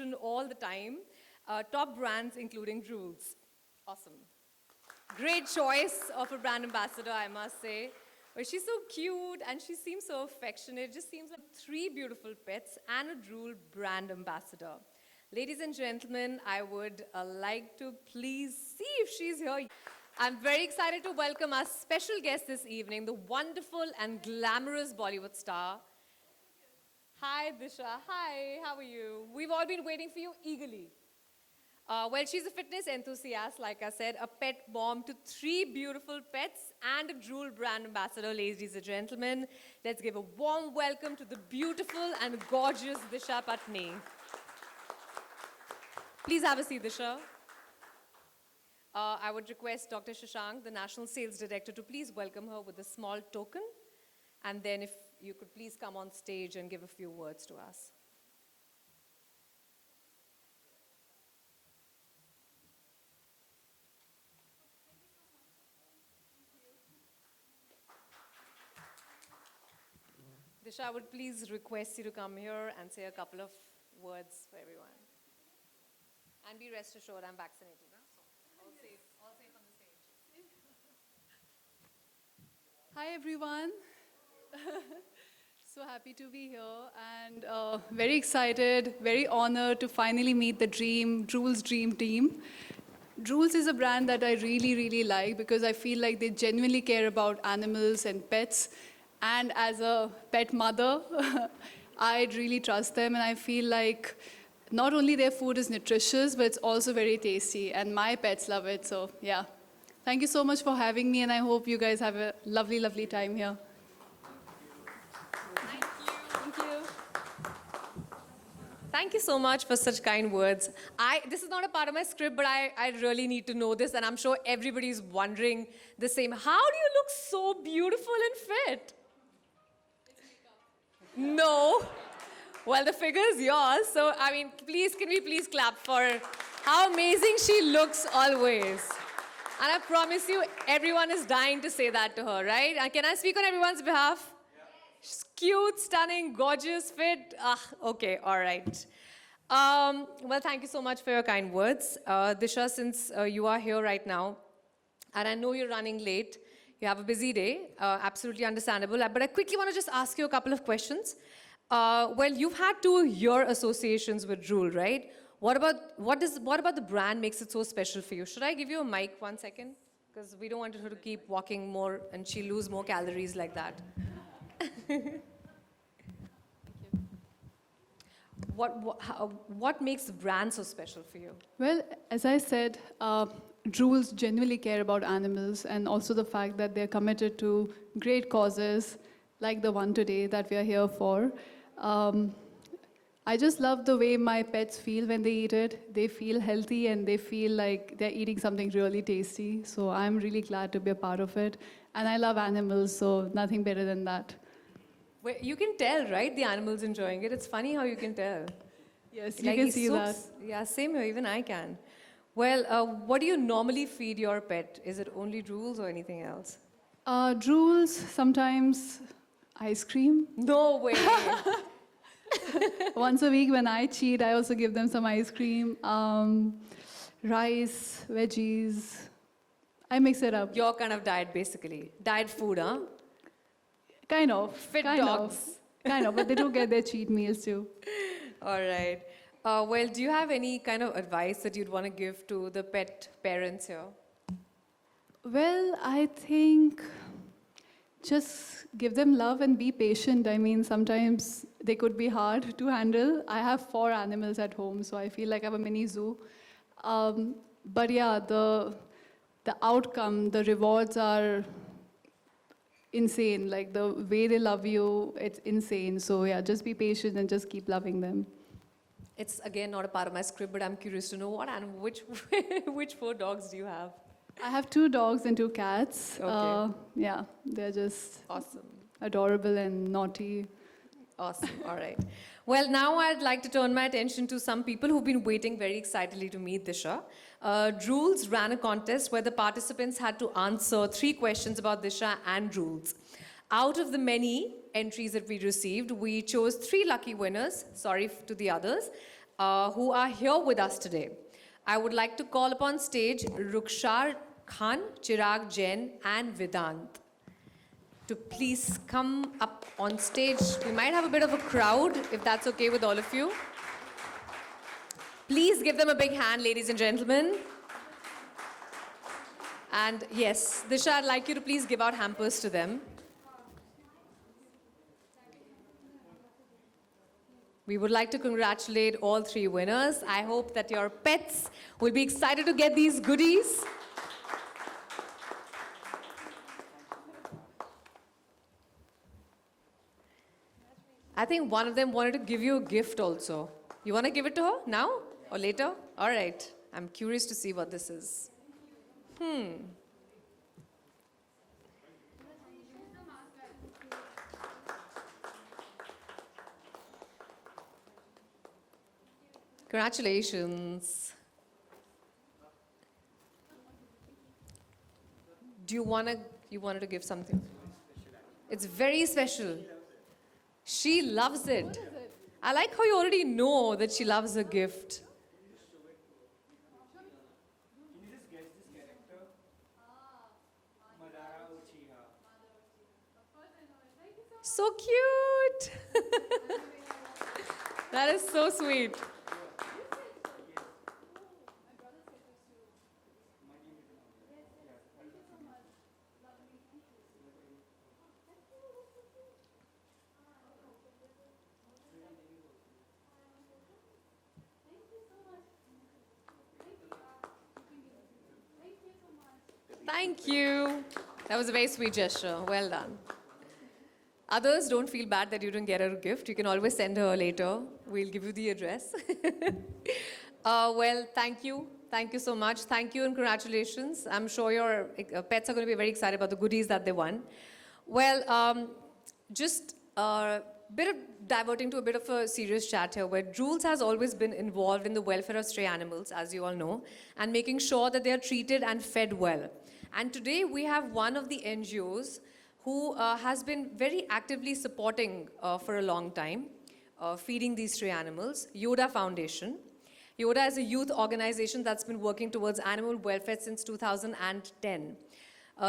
children all the time. Top brands including Drools. Awesome. Great choice of a brand ambassador, I must say. But she's so cute and she seems so affectionate. Just seems like three beautiful pets and a Drool brand ambassador. Ladies and gentlemen, I would like to please see if she's here. I'm very excited to welcome our special guest this evening, the wonderful and glamorous Bollywood star. Hi, Disha. Hi, how are you? We've all been waiting for you eagerly. Well, she's a fitness enthusiast, like I said, a pet mom to three beautiful pets and a Drool brand ambassador, ladies and gentlemen. Let's give a warm welcome to the beautiful and gorgeous Disha Patni. Please have a seat, Disha. I would request Dr. Shashank, the National Sales Director, to please welcome her with a small token. And then if you could please come on stage and give a few words to us. Disha, I would please request you to come here and say a couple of words for everyone. And be rest assured, I'm vaccinated. Huh? So all safe on the stage. Hi everyone. So happy to be here and very excited, very honored to finally meet the Drool's dream team. Drool's is a brand that I really like because I feel like they genuinely care about animals and pets. And as a pet mother, I really trust them and I feel like not only their food is nutritious, but it's also very tasty and my pets love it, so yeah. Thank you so much for having me and I hope you guys have a lovely time here. Thank you. Thank you so much for such kind words. This is not a part of my script, but I really need to know this and I'm sure everybody's wondering the same. How do you look so beautiful and fit? No. Well, the figure is yours. So, I mean, can we please clap for how amazing she looks always. And I promise you, everyone is dying to say that to her, right? And can I speak on everyone's behalf? Yeah. She's cute, stunning, gorgeous, fit. Okay, all right. Well, thank you so much for your kind words. Disha, since you are here right now, and I know you're running late, you have a busy day, absolutely understandable. But I quickly want to just ask you a couple of questions. Well, you've had 2 year associations with Drool, right? What about the brand makes it so special for you? Should I give you a mic 1 second? Because we don't want her to keep walking more and she'll lose more calories like that. What makes the brand so special for you? Well, as I said, Drools genuinely care about animals and also the fact that they're committed to great causes like the one today that we are here for. I just love the way my pets feel when they eat it. They feel healthy and they feel like they're eating something really tasty. So I'm really glad to be a part of it. And I love animals, so nothing better than that. Well, you can tell, right? The animal's enjoying it. It's funny how you can tell. Yes, you can see that. Yeah, same here. Even I can. Well, what do you normally feed your pet? Is it only Drools or anything else? Drools, sometimes ice cream. No way. Once a week when I cheat, I also give them some ice cream, rice, veggies. I mix it up. Your kind of diet, basically. Diet food, huh? Kind of. Fit kind dogs. Of, kind of, but they do get their cheat meals too. All right. Well, do you have any kind of advice that you'd want to give to the pet parents here? Well, I think just give them love and be patient. I mean, sometimes they could be hard to handle. I have 4 animals at home, so I feel like I have a mini zoo. But yeah, the outcome, the rewards are insane. Like the way they love you, it's insane. So yeah, just be patient and just keep loving them. It's again not a part of my script, but I'm curious to know which 4 dogs do you have? I have 2 dogs and 2 cats. Okay. Yeah, they're just Awesome. adorable and naughty. Awesome. All right. Well, now I'd like to turn my attention to some people who've been waiting very excitedly to meet Disha. Drools ran a contest where the participants had to answer 3 questions about Disha and Drools. Out of the many entries that we received, we chose 3 lucky winners. Sorry to the others. who are here with us today. I would like to call upon stage Rukshar Khan, Chirag Jain, and Vedant to please come up on stage. We might have a bit of a crowd, if that's okay with all of you. Please give them a big hand, ladies and gentlemen. And yes, Disha, I'd like you to please give out hampers to them. We would like to congratulate all three winners. I hope that your pets will be excited to get these goodies. I think one of them wanted to give you a gift also. You want to give it to her now or later? All right. I'm curious to see what this is. Congratulations. Do you wanted to give something? It's very special. She loves it. I like how you already know that she loves a gift. Can you just guess this character? Madara Uchiha. So cute. That is so sweet. Thank you. That was a very sweet gesture. Well done. Others, don't feel bad that you didn't get her a gift. You can always send her later. We'll give you the address. Well, thank you. Thank you so much. Thank you and congratulations. I'm sure your pets are going to be very excited about the goodies that they won. Well, just a bit of diverting to a bit of a serious chat here, where Drools has always been involved in the welfare of stray animals, as you all know, and making sure that they are treated and fed well. And today we have one of the NGOs who has been very actively supporting for a long time, feeding these stray animals, Yoda Foundation. Yoda is a youth organization that's been working towards animal welfare since 2010.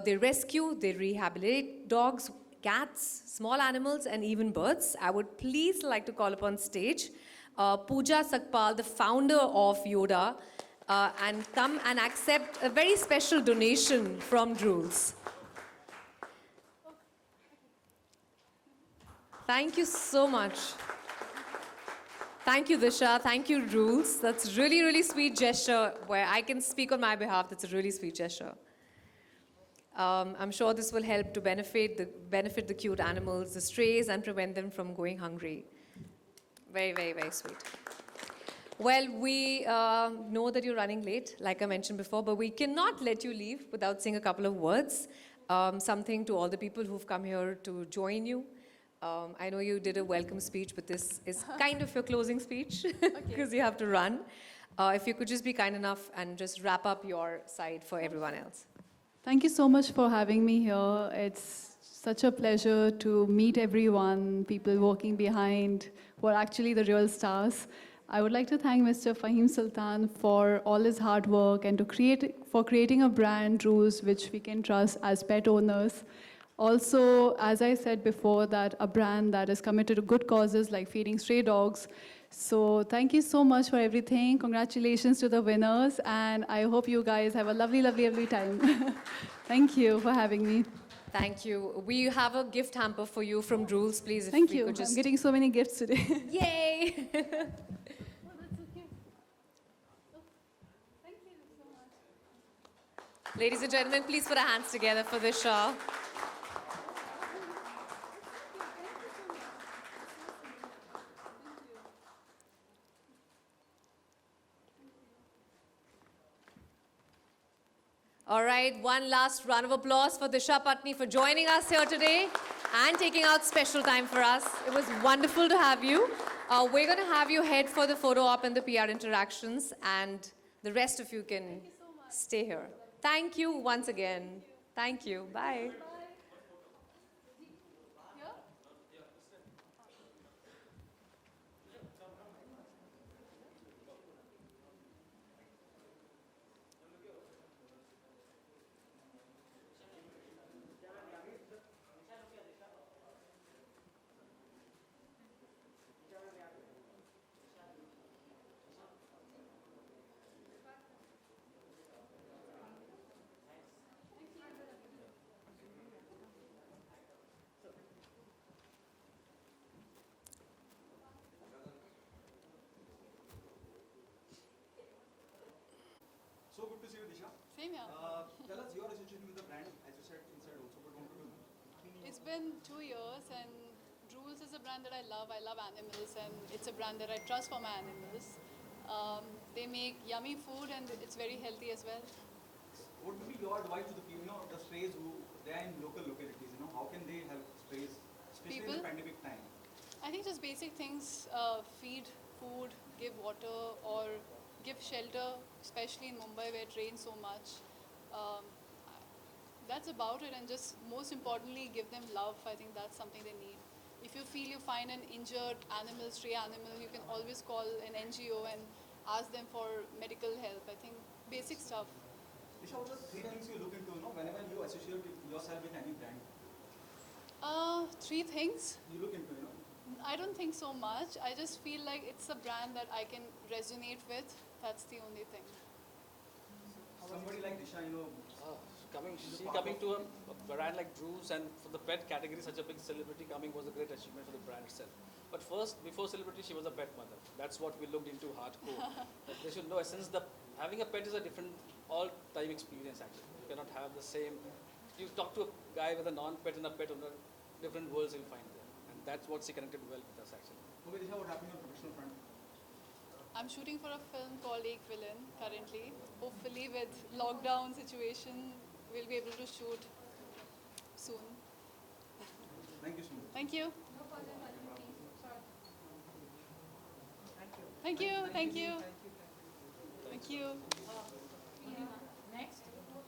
They rescue, they rehabilitate dogs, cats, small animals, and even birds. I would please like to call upon stage Pooja Sakpal, the founder of Yoda, and come and accept a very special donation from Drools. Thank you so much. Thank you, Disha. Thank you, Drools. That's really, really sweet gesture where I can speak on my behalf. That's a really sweet gesture. I'm sure this will help to benefit the cute animals, the strays, and prevent them from going hungry. Very, very, very sweet. Well, we know that you're running late, like I mentioned before, but we cannot let you leave without saying a couple of words. Something to all the people who've come here to join you. I know you did a welcome speech, but this is kind of your closing speech because you have to run. If you could just be kind enough and just wrap up your side for everyone else. Thank you so much for having me here. It's such a pleasure to meet everyone, people working behind who are actually the real stars. I would like to thank Mr. Fahim Sultan for all his hard work and for creating a brand, Drools, which we can trust as pet owners. Also, as I said before, that a brand that is committed to good causes like feeding stray dogs. So thank you so much for everything. Congratulations to the winners, and I hope you guys have a lovely, lovely, lovely time. Thank you for having me. Thank you. We have a gift hamper for you from Drools, please. If Thank we you. could just... I'm getting so many gifts today. Yay! Ladies and gentlemen, please put our hands together for this show. All right, one last round of applause for Disha Patni for joining us here today and taking out special time for us. It was wonderful to have you. We're going to have you head for the photo op and the PR interactions, and the rest of you can stay here. Thank you once again. Thank you. Bye. been 2 years, and Drools is a brand that I love. I love animals, and it's a brand that I trust for my animals. They make yummy food, and it's very healthy as well. What would be your advice to the people, the strays who they are in local localities, how can they help strays, especially in People? the pandemic time? I think just basic things, feed food, give water, or give shelter, especially in Mumbai where it rains so much. Um, that's about it, and just most importantly, give them love. I think that's something they need. If you feel you find an injured animal, stray animal, you can always call an NGO and ask them for medical help. I think basic stuff. Disha, what are the three things you look into, whenever you associate yourself with any brand? Three things. You look into, I don't think so much. I just feel like it's a brand that I can resonate with. That's the only thing. somebody like Disha, Coming to a brand like Drew's, and for the pet category, such a big celebrity coming was a great achievement for the brand itself. But first, before celebrity, she was a pet mother. That's what we looked into hardcore. That they should know, since having a pet is a different all-time experience actually. You cannot have the same. You talk to a guy with a non-pet and a pet owner, different worlds you'll find there, and that's what she connected well with us actually. okay, Disha, what happened on professional front? I'm shooting for a film called Ek Villain currently. Hopefully, with lockdown situation, we'll be able to shoot soon. Thank you so much. Thank you. Thank you. Thank you. Thank you. Next.